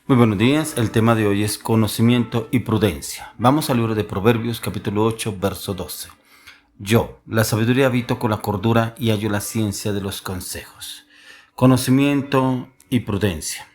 Muy buenos días, el tema de hoy es conocimiento y prudencia. Vamos al libro de Proverbios capítulo 8, verso 12. Yo, la sabiduría, habito con la cordura y hallo la ciencia de los consejos. Conocimiento y prudencia.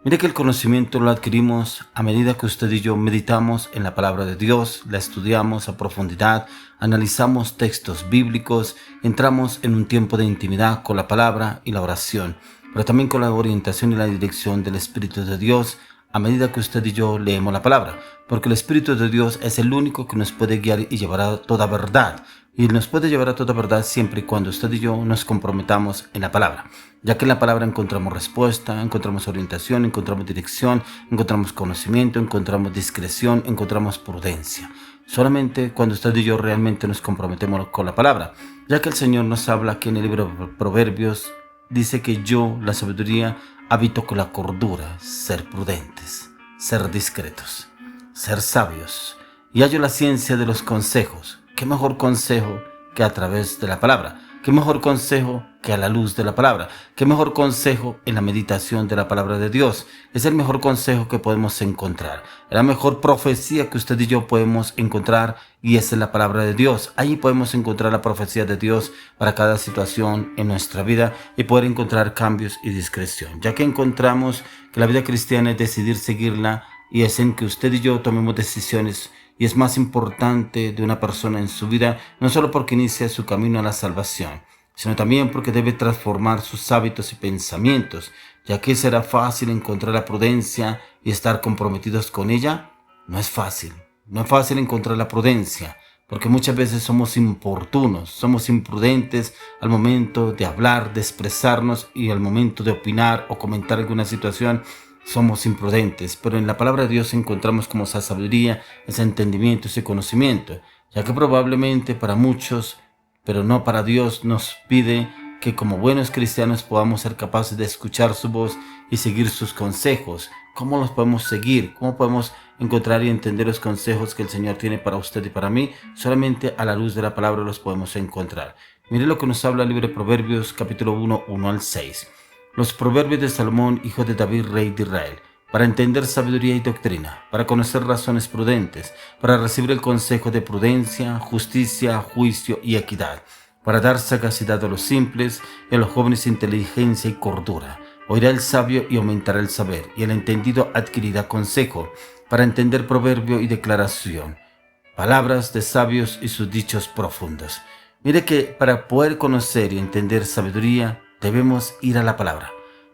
Mire que el conocimiento lo adquirimos a medida que usted y yo meditamos en la palabra de Dios, la estudiamos a profundidad, analizamos textos bíblicos, entramos en un tiempo de intimidad con la palabra y la oración, pero también con la orientación y la dirección del Espíritu de Dios a medida que usted y yo leemos la palabra, porque el Espíritu de Dios es el único que nos puede guiar y llevar a toda verdad. Y nos puede llevar a toda verdad siempre y cuando usted y yo nos comprometamos en la palabra, ya que en la palabra encontramos respuesta, encontramos orientación, encontramos dirección, encontramos conocimiento, encontramos discreción, encontramos prudencia. Solamente cuando usted y yo realmente nos comprometemos con la palabra, ya que el Señor nos habla aquí en el libro de Proverbios, dice que yo, la sabiduría, habito con la cordura, ser prudentes, ser discretos, ser sabios, y hallo la ciencia de los consejos. ¿Qué mejor consejo que a través de la palabra? ¿Qué mejor consejo que a la luz de la palabra? ¿Qué mejor consejo en la meditación de la palabra de Dios? Es el mejor consejo que podemos encontrar. La mejor profecía que usted y yo podemos encontrar, y esa es la palabra de Dios. Ahí podemos encontrar la profecía de Dios para cada situación en nuestra vida y poder encontrar cambios y discreción. Ya que encontramos que la vida cristiana es decidir seguirla, y es en que usted y yo tomemos decisiones. Y es más importante de una persona en su vida, no solo porque inicia su camino a la salvación, sino también porque debe transformar sus hábitos y pensamientos, ya que será fácil encontrar la prudencia y estar comprometidos con ella. No es fácil encontrar la prudencia, porque muchas veces somos importunos, somos imprudentes al momento de hablar, de expresarnos, y al momento de opinar o comentar alguna situación. Somos imprudentes, pero en la palabra de Dios encontramos como esa sabiduría, ese entendimiento, ese conocimiento, ya que probablemente para muchos, pero no para Dios, nos pide que como buenos cristianos podamos ser capaces de escuchar su voz y seguir sus consejos. ¿Cómo los podemos seguir? ¿Cómo podemos encontrar y entender los consejos que el Señor tiene para usted y para mí? Solamente a la luz de la palabra los podemos encontrar. Mire lo que nos habla el libro de Proverbios capítulo 1, 1 al 6. Los proverbios de Salomón, hijo de David, rey de Israel, para entender sabiduría y doctrina, para conocer razones prudentes, para recibir el consejo de prudencia, justicia, juicio y equidad, para dar sagacidad a los simples y a los jóvenes inteligencia y cordura. Oirá el sabio y aumentará el saber, y el entendido adquirirá consejo, para entender proverbio y declaración, palabras de sabios y sus dichos profundos. Mire que para poder conocer y entender sabiduría, debemos ir a la palabra.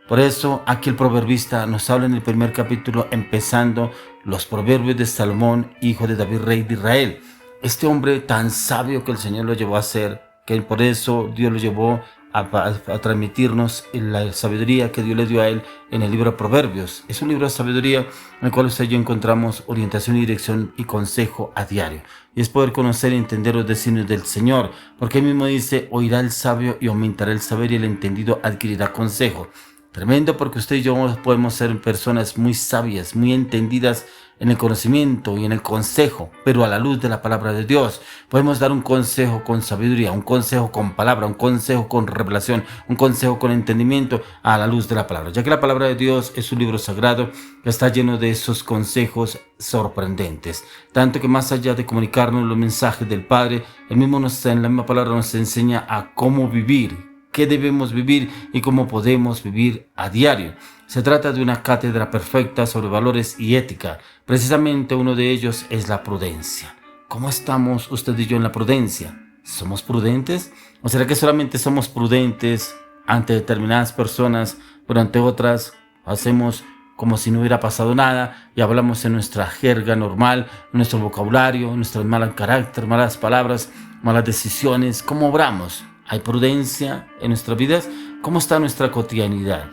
Por eso aquí el proverbista nos habla en el primer capítulo, empezando los proverbios de Salomón, hijo de David, rey de Israel. Este hombre tan sabio que el Señor lo llevó a ser, que por eso Dios lo llevó a transmitirnos la sabiduría que Dios le dio a él en el libro de Proverbios. Es un libro de sabiduría en el cual usted y yo encontramos orientación y dirección y consejo a diario. Y es poder conocer y entender los designios del Señor, porque él mismo dice: oirá el sabio y aumentará el saber, y el entendido adquirirá consejo. Tremendo, porque usted y yo podemos ser personas muy sabias, muy entendidas en el conocimiento y en el consejo, pero a la luz de la palabra de Dios. Podemos dar un consejo con sabiduría, un consejo con palabra, un consejo con revelación, un consejo con entendimiento a la luz de la palabra, ya que la palabra de Dios es un libro sagrado que está lleno de esos consejos sorprendentes, tanto que más allá de comunicarnos los mensajes del Padre, él mismo en la misma palabra nos enseña a cómo vivir, qué debemos vivir y cómo podemos vivir a diario. Se trata de una cátedra perfecta sobre valores y ética. Precisamente uno de ellos es la prudencia. ¿Cómo estamos usted y yo en la prudencia? ¿Somos prudentes? ¿O será que solamente somos prudentes ante determinadas personas, pero ante otras hacemos como si no hubiera pasado nada y hablamos en nuestra jerga normal, en nuestro vocabulario, en nuestro mal carácter, malas palabras, malas decisiones? ¿Cómo obramos? ¿Hay prudencia en nuestras vidas? ¿Cómo está nuestra cotidianidad?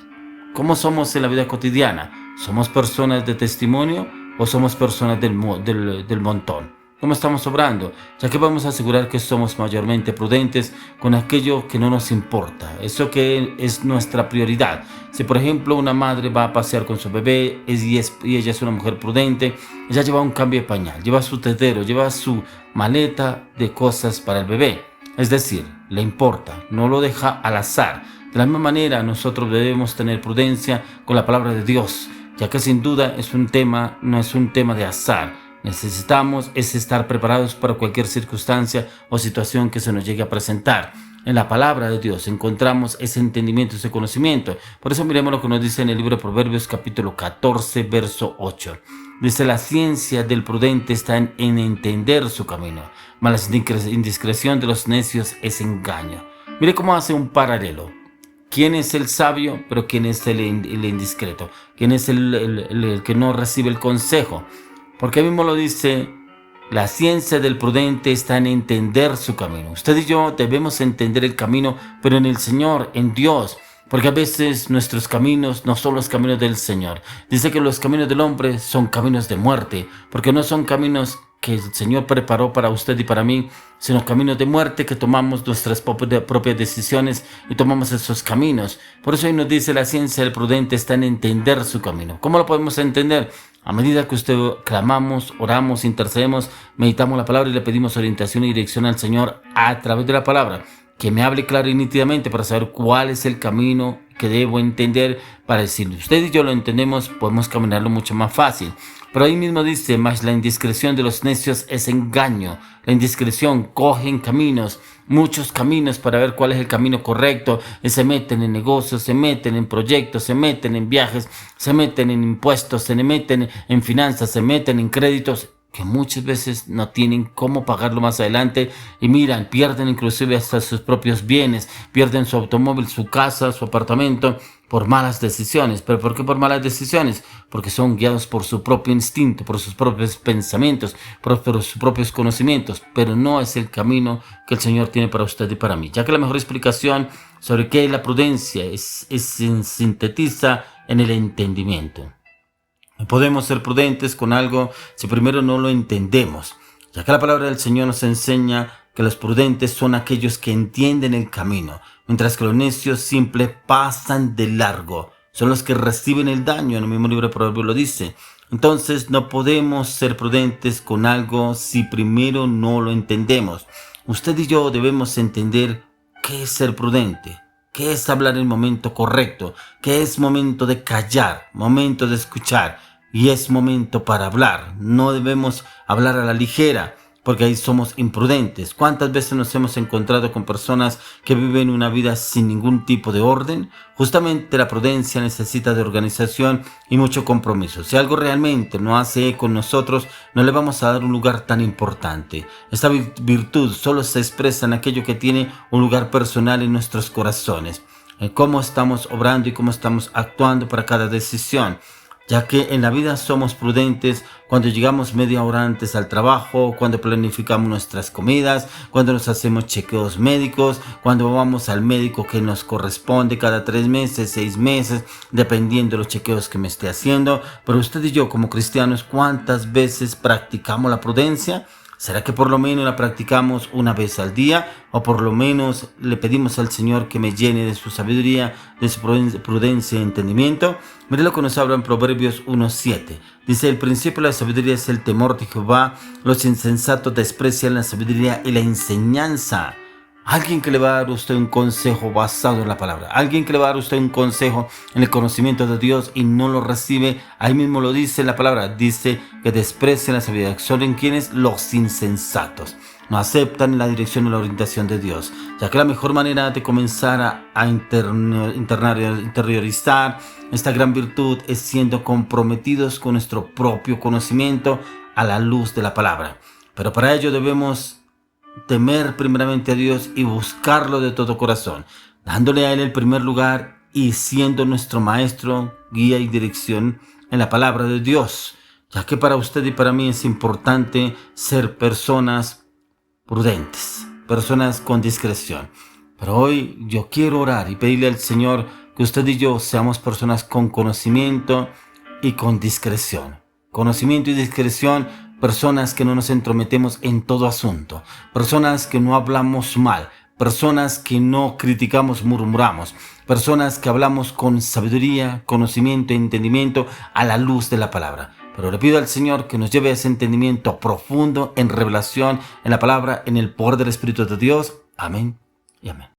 ¿Cómo somos en la vida cotidiana? ¿Somos personas de testimonio o somos personas del montón? ¿Cómo estamos obrando? Ya que vamos a asegurar que somos mayormente prudentes con aquello que no nos importa, eso que es nuestra prioridad. Si por ejemplo una madre va a pasear con su bebé y ella es una mujer prudente, ella lleva un cambio de pañal, lleva su tetero, lleva su maleta de cosas para el bebé. Es decir, le importa, no lo deja al azar. De la misma manera, nosotros debemos tener prudencia con la palabra de Dios, ya que sin duda no es un tema de azar. Necesitamos estar preparados para cualquier circunstancia o situación que se nos llegue a presentar. En la palabra de Dios encontramos ese entendimiento, ese conocimiento. Por eso miremos lo que nos dice en el libro de Proverbios capítulo 14, verso 8. Dice: la ciencia del prudente está en entender su camino, mas la indiscreción de los necios es engaño. Mire cómo hace un paralelo. ¿Quién es el sabio? Pero ¿quién es el indiscreto? ¿Quién es el que no recibe el consejo? Porque mismo lo dice: la ciencia del prudente está en entender su camino. Usted y yo debemos entender el camino, pero en el Señor, en Dios. Porque a veces nuestros caminos no son los caminos del Señor. Dice que los caminos del hombre son caminos de muerte, porque no son caminos que el Señor preparó para usted y para mí, sino caminos de muerte que tomamos nuestras propias decisiones y tomamos esos caminos. Por eso hoy nos dice: la ciencia del prudente está en entender su camino. ¿Cómo lo podemos entender? A medida que usted clamamos, oramos, intercedemos, meditamos la palabra y le pedimos orientación y dirección al Señor a través de la palabra, que me hable claro y nítidamente para saber cuál es el camino que debo entender, para decir, usted y yo lo entendemos, podemos caminarlo mucho más fácil. Pero ahí mismo dice: mas la indiscreción de los necios es engaño. La indiscreción cogen caminos, muchos caminos, para ver cuál es el camino correcto, y se meten en negocios, se meten en proyectos, se meten en viajes, se meten en impuestos, se meten en finanzas, se meten en créditos que muchas veces no tienen cómo pagarlo más adelante, y miran, pierden inclusive hasta sus propios bienes, pierden su automóvil, su casa, su apartamento, por malas decisiones. ¿Pero por qué por malas decisiones? Porque son guiados por su propio instinto, por sus propios pensamientos, por sus propios conocimientos, pero no es el camino que el Señor tiene para usted y para mí. Ya que la mejor explicación sobre qué es la prudencia se sintetiza en el entendimiento. No podemos ser prudentes con algo si primero no lo entendemos, ya que la palabra del Señor nos enseña que los prudentes son aquellos que entienden el camino, mientras que los necios simples pasan de largo. Son los que reciben el daño. En el mismo libro de Proverbios lo dice. Entonces no podemos ser prudentes con algo si primero no lo entendemos. Usted y yo debemos entender qué es ser prudente, qué es hablar en el momento correcto, qué es momento de callar, momento de escuchar. Y es momento para hablar. No debemos hablar a la ligera, porque ahí somos imprudentes. ¿Cuántas veces nos hemos encontrado con personas que viven una vida sin ningún tipo de orden? Justamente la prudencia necesita de organización y mucho compromiso. Si algo realmente no hace eco en nosotros, no le vamos a dar un lugar tan importante. Esta virtud solo se expresa en aquello que tiene un lugar personal en nuestros corazones, en cómo estamos obrando y cómo estamos actuando para cada decisión. Ya que en la vida somos prudentes cuando llegamos media hora antes al trabajo, cuando planificamos nuestras comidas, cuando nos hacemos chequeos médicos, cuando vamos al médico que nos corresponde cada 3 meses, 6 meses, dependiendo de los chequeos que me esté haciendo. Pero usted y yo como cristianos, ¿cuántas veces practicamos la prudencia? ¿Será que por lo menos la practicamos una vez al día? ¿O por lo menos le pedimos al Señor que me llene de su sabiduría, de su prudencia y entendimiento? Mire lo que nos habla en Proverbios 1:7. Dice: el principio de la sabiduría es el temor de Jehová. Los insensatos desprecian la sabiduría y la enseñanza. Alguien que le va a dar a usted un consejo basado en la palabra. Alguien que le va a dar a usted un consejo en el conocimiento de Dios y no lo recibe. Ahí mismo lo dice la palabra. Dice que desprecian la sabiduría. ¿Son en quienes? Los insensatos. No aceptan la dirección y la orientación de Dios. Ya que la mejor manera de comenzar a interiorizar esta gran virtud es siendo comprometidos con nuestro propio conocimiento a la luz de la palabra. Pero para ello debemos temer primeramente a Dios y buscarlo de todo corazón, dándole a Él el primer lugar y siendo nuestro maestro, guía y dirección en la palabra de Dios, ya que para usted y para mí es importante ser personas prudentes, personas con discreción. Pero hoy yo quiero orar y pedirle al Señor que usted y yo seamos personas con conocimiento y con discreción. Conocimiento y discreción. Personas que no nos entrometemos en todo asunto, personas que no hablamos mal, personas que no criticamos, murmuramos, personas que hablamos con sabiduría, conocimiento e entendimiento a la luz de la palabra. Pero le pido al Señor que nos lleve a ese entendimiento profundo en revelación, en la palabra, en el poder del Espíritu de Dios. Amén y amén.